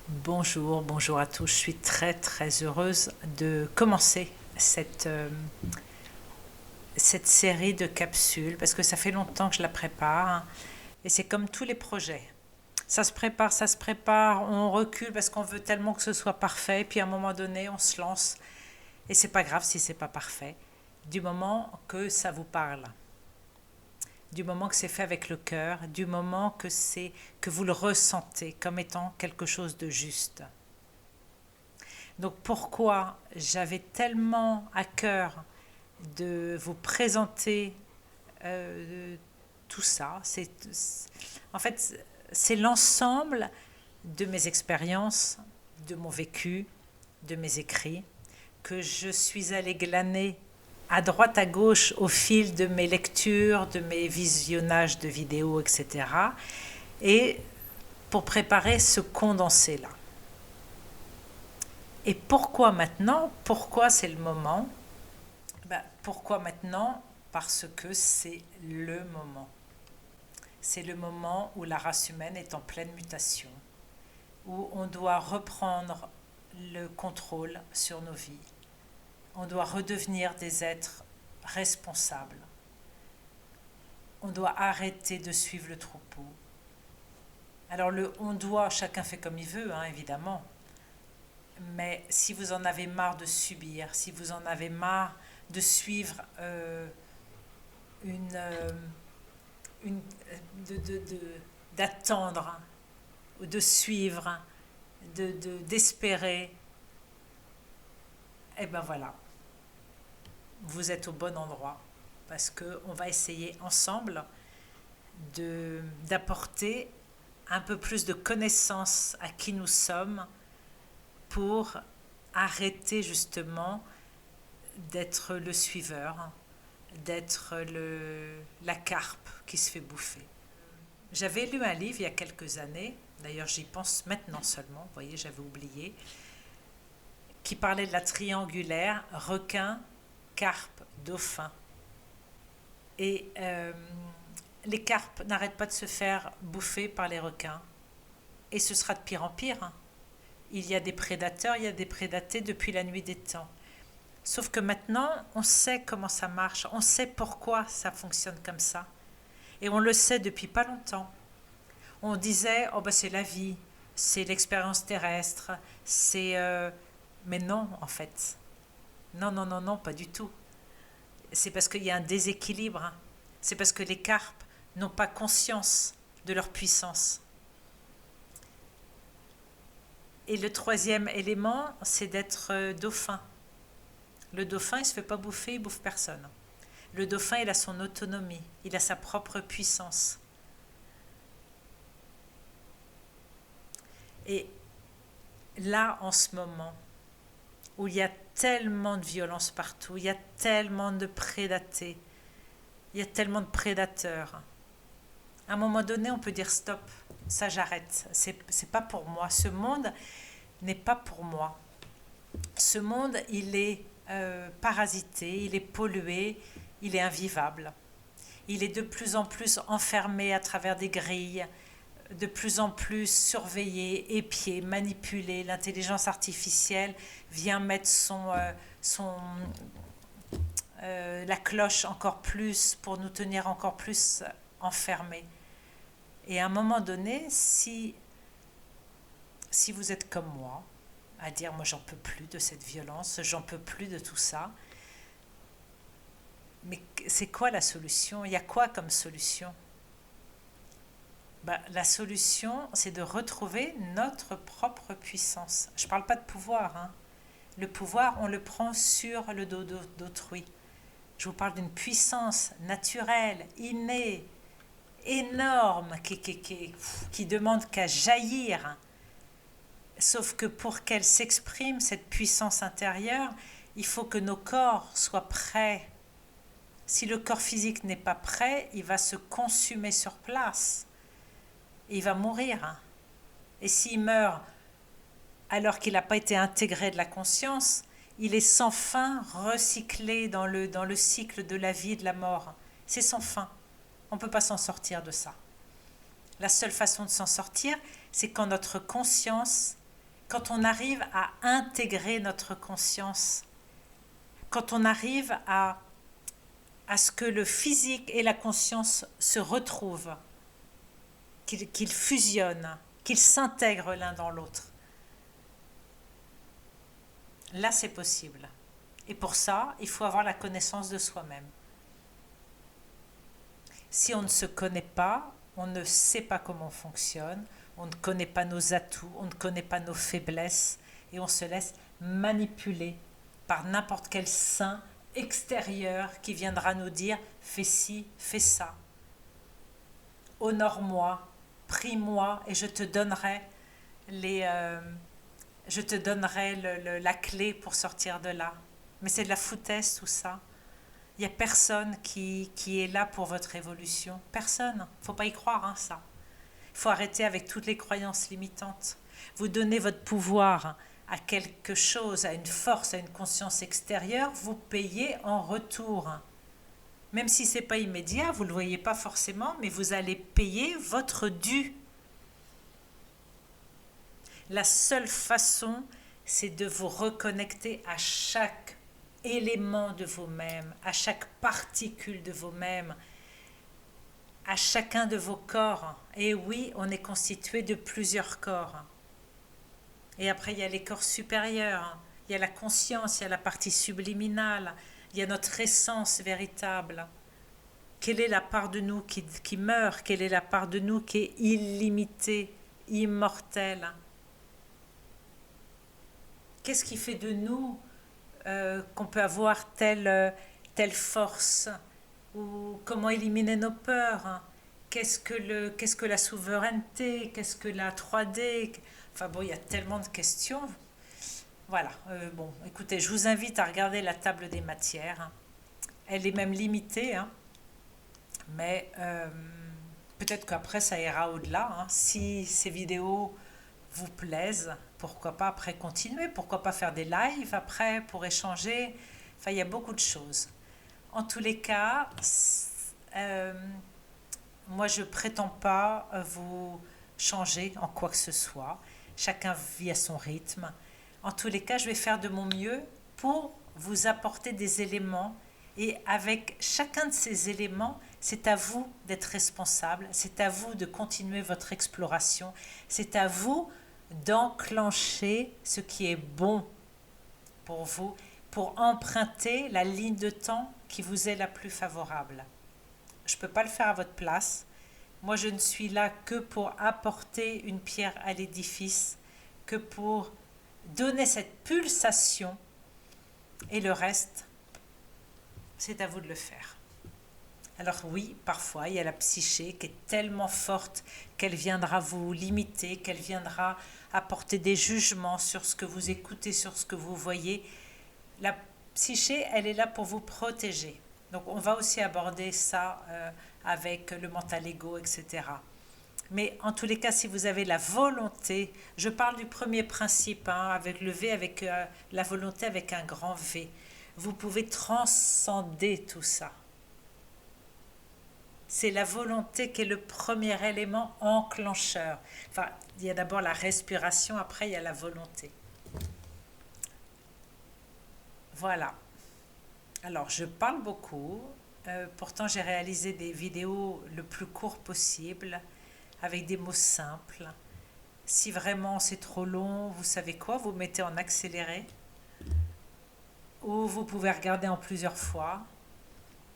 Bonjour, bonjour à tous. Je suis très très heureuse de commencer cette série de capsules parce que ça fait longtemps que je la prépare et c'est comme tous les projets. Ça se prépare, on recule parce qu'on veut tellement que ce soit parfait, puis à un moment donné on se lance et c'est pas grave si c'est pas parfait, du moment que ça vous parle, du moment que c'est fait avec le cœur, du moment que vous le ressentez comme étant quelque chose de juste. Donc pourquoi j'avais tellement à cœur de vous présenter euh, tout ça, en fait c'est l'ensemble de mes expériences, de mon vécu, de mes écrits que je suis allée glaner à droite à gauche au fil de mes lectures, de mes visionnages de vidéos, etc. Et pour préparer ce condensé-là. Et pourquoi maintenant? Pourquoi c'est le moment? Pourquoi maintenant? Parce que c'est le moment. C'est le moment où la race humaine est en pleine mutation, où on doit reprendre le contrôle sur nos vies. On doit redevenir des êtres responsables. On doit arrêter de suivre le troupeau. Alors le on doit, chacun fait comme il veut, hein, évidemment. Mais si vous en avez marre de subir, si vous en avez marre de suivre une, une d'attendre, de suivre, d'espérer, et ben voilà, vous êtes au bon endroit parce que on va essayer ensemble d'apporter un peu plus de connaissance à qui nous sommes pour arrêter justement d'être le suiveur, d'être la carpe qui se fait bouffer. J'avais lu un livre il y a quelques années, d'ailleurs j'y pense maintenant seulement, vous voyez, j'avais oublié, qui parlait de la triangulaire requin, carpe, dauphin. Et les carpes n'arrêtent pas de se faire bouffer par les requins. Et ce sera de pire en pire. Il y a des prédateurs, il y a des prédatés depuis la nuit des temps. Sauf que maintenant, on sait comment ça marche, on sait pourquoi ça fonctionne comme ça. Et on le sait depuis pas longtemps. On disait, oh ben c'est la vie, c'est l'expérience terrestre, c'est... Mais non, en fait. Non, non, non, non, pas du tout. C'est parce qu'il y a un déséquilibre. C'est parce que les carpes n'ont pas conscience de leur puissance. Et le troisième élément, c'est d'être dauphin. Le dauphin, il ne se fait pas bouffer, il bouffe personne. Le dauphin, il a son autonomie, il a sa propre puissance. Et là, en ce moment, où il y a tellement de violence partout, il y a tellement de prédatés, il y a tellement de prédateurs, à un moment donné, on peut dire stop, ça j'arrête, c'est pas pour moi. Ce monde n'est pas pour moi. Ce monde, il est parasité, il est pollué, il est invivable. Il est de plus en plus enfermé à travers des grilles, de plus en plus surveillé, épié, manipulé. L'intelligence artificielle vient mettre la cloche encore plus pour nous tenir encore plus enfermés. Et à un moment donné, si vous êtes comme moi, à dire moi j'en peux plus de cette violence, j'en peux plus de tout ça, mais c'est quoi la solution? Il y a quoi comme solution? La solution, c'est de retrouver notre propre puissance. Je ne parle pas de pouvoir. Hein. Le pouvoir, on le prend sur le dos d'autrui. Je vous parle d'une puissance naturelle, innée, énorme, qui demande qu'à jaillir. Sauf que pour qu'elle s'exprime, cette puissance intérieure, il faut que nos corps soient prêts. Si le corps physique n'est pas prêt, il va se consumer sur place. Et il va mourir. Et s'il meurt alors qu'il n'a pas été intégré de la conscience, il est sans fin recyclé dans le cycle de la vie et de la mort. C'est sans fin. On ne peut pas s'en sortir de ça. La seule façon de s'en sortir, c'est quand notre conscience quand on arrive à intégrer notre conscience, quand on arrive à ce que le physique et la conscience se retrouvent, qu'ils fusionnent, qu'ils s'intègrent l'un dans l'autre. Là, c'est possible. Et pour ça, il faut avoir la connaissance de soi-même. Si on ne se connaît pas, on ne sait pas comment on fonctionne, on ne connaît pas nos atouts, on ne connaît pas nos faiblesses, et on se laisse manipuler par n'importe quel saint extérieur qui viendra nous dire « fais ci, fais ça ». Honore-moi, prie-moi et je te donnerai la clé pour sortir de là. Mais c'est de la foutaise tout ça. Il n'y a personne qui est là pour votre évolution. Personne. Il ne faut pas y croire, hein, ça. Il faut arrêter avec toutes les croyances limitantes. Vous donnez votre pouvoir à quelque chose, à une force, à une conscience extérieure, vous payez en retour. Même si ce n'est pas immédiat, vous ne le voyez pas forcément, mais vous allez payer votre dû. La seule façon, c'est de vous reconnecter à chaque élément de vous-même, à chaque particule de vous-même, à chacun de vos corps. Et oui, on est constitué de plusieurs corps. Et après, il y a les corps supérieurs, il y a la conscience, il y a la partie subliminale, il y a notre essence véritable. Quelle est la part de nous qui meurt? Quelle est la part de nous qui est illimitée, immortelle? Qu'est-ce qui fait de nous qu'on peut avoir telle force? Ou comment éliminer nos peurs? Qu'est-ce que la souveraineté? Qu'est-ce que la 3D? Enfin bon, il y a tellement de questions. Voilà, bon, écoutez, je vous invite à regarder la table des matières. Elle est même limitée, hein. Mais peut-être qu'après ça ira au-delà, hein. Si ces vidéos vous plaisent, pourquoi pas après continuer, pourquoi pas faire des lives après pour échanger. Enfin, il y a beaucoup de choses. En tous les cas, moi je prétends pas vous changer en quoi que ce soit. Chacun vit à son rythme. En tous les cas, je vais faire de mon mieux pour vous apporter des éléments. Et avec chacun de ces éléments, c'est à vous d'être responsable, c'est à vous de continuer votre exploration, c'est à vous d'enclencher ce qui est bon pour vous, pour emprunter la ligne de temps qui vous est la plus favorable. Je ne peux pas le faire à votre place. Moi, je ne suis là que pour apporter une pierre à l'édifice, que pour donner cette pulsation, et le reste, c'est à vous de le faire. Alors oui, parfois, il y a la psyché qui est tellement forte qu'elle viendra vous limiter, qu'elle viendra apporter des jugements sur ce que vous écoutez, sur ce que vous voyez. La psyché, elle est là pour vous protéger. Donc on va aussi aborder ça avec le mental ego, etc. Mais en tous les cas, si vous avez la volonté, je parle du premier principe, hein, avec le V, avec la volonté avec un grand V. Vous pouvez transcender tout ça. C'est la volonté qui est le premier élément enclencheur. Enfin, il y a d'abord la respiration, après il y a la volonté. Voilà. Alors, je parle beaucoup. Pourtant, j'ai réalisé des vidéos le plus court possible, avec des mots simples. Si vraiment c'est trop long, vous savez quoi? Vous mettez en accéléré. Ou vous pouvez regarder en plusieurs fois.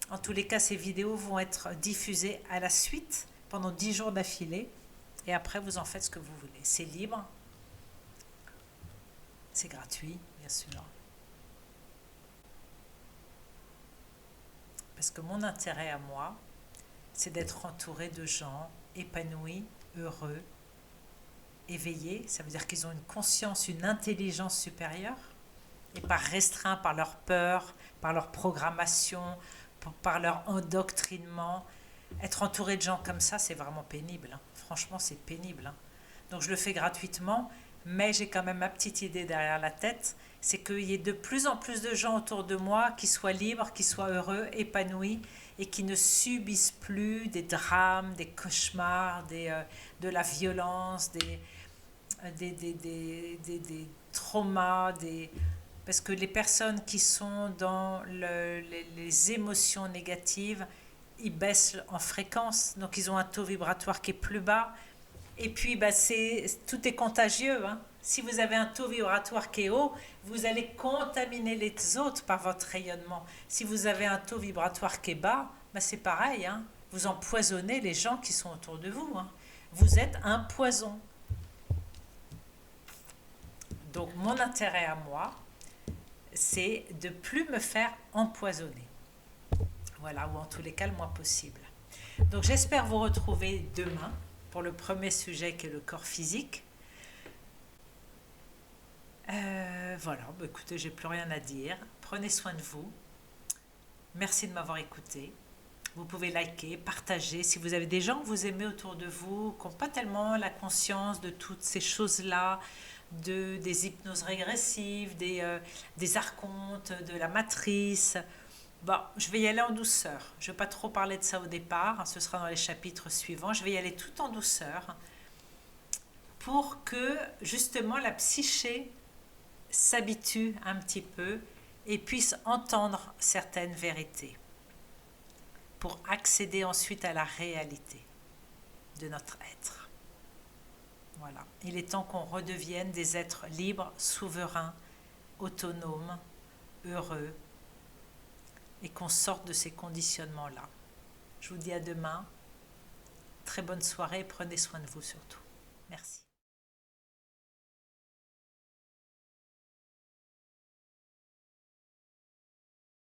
En tous les cas, ces vidéos vont être diffusées à la suite pendant 10 jours d'affilée. Et après, vous en faites ce que vous voulez. C'est libre. C'est gratuit, bien sûr. Parce que mon intérêt à moi, c'est d'être entouré de gens épanouis, heureux, éveillés. Ça veut dire qu'ils ont une conscience, une intelligence supérieure et pas restreints par leur peur, par leur programmation, par leur endoctrinement. Être entouré de gens comme ça, c'est vraiment pénible, hein. Franchement, c'est pénible, hein. Donc je le fais gratuitement, mais j'ai quand même ma petite idée derrière la tête, c'est qu'il y ait de plus en plus de gens autour de moi qui soient libres, qui soient heureux, épanouis, et qui ne subissent plus des drames, des cauchemars, de la violence, des traumas, parce que les personnes qui sont dans les émotions négatives, ils baissent en fréquence, donc ils ont un taux vibratoire qui est plus bas. Et puis, bah, tout est contagieux, hein. Si vous avez un taux vibratoire qui est haut, vous allez contaminer les autres par votre rayonnement. Si vous avez un taux vibratoire qui est bas, bah, c'est pareil, hein. Vous empoisonnez les gens qui sont autour de vous, hein. Vous êtes un poison. Donc, mon intérêt à moi, c'est de plus me faire empoisonner. Voilà, ou en tous les cas le moins possible. Donc, j'espère vous retrouver demain pour le premier sujet qui est le corps physique. Voilà, bah écoutez, j'ai plus rien à dire. Prenez soin de vous. Merci de m'avoir écouté. Vous pouvez liker, partager. Si vous avez des gens que vous aimez autour de vous, qui n'ont pas tellement la conscience de toutes ces choses-là, des hypnoses régressives, des archontes, de la matrice, bon, je vais y aller en douceur. Je ne vais pas trop parler de ça au départ, hein, ce sera dans les chapitres suivants. Je vais y aller tout en douceur pour que justement la psyché s'habitue un petit peu et puisse entendre certaines vérités pour accéder ensuite à la réalité de notre être. Voilà. Il est temps qu'on redevienne des êtres libres, souverains, autonomes, heureux et qu'on sorte de ces conditionnements-là. Je vous dis à demain. Très bonne soirée et prenez soin de vous surtout. Merci.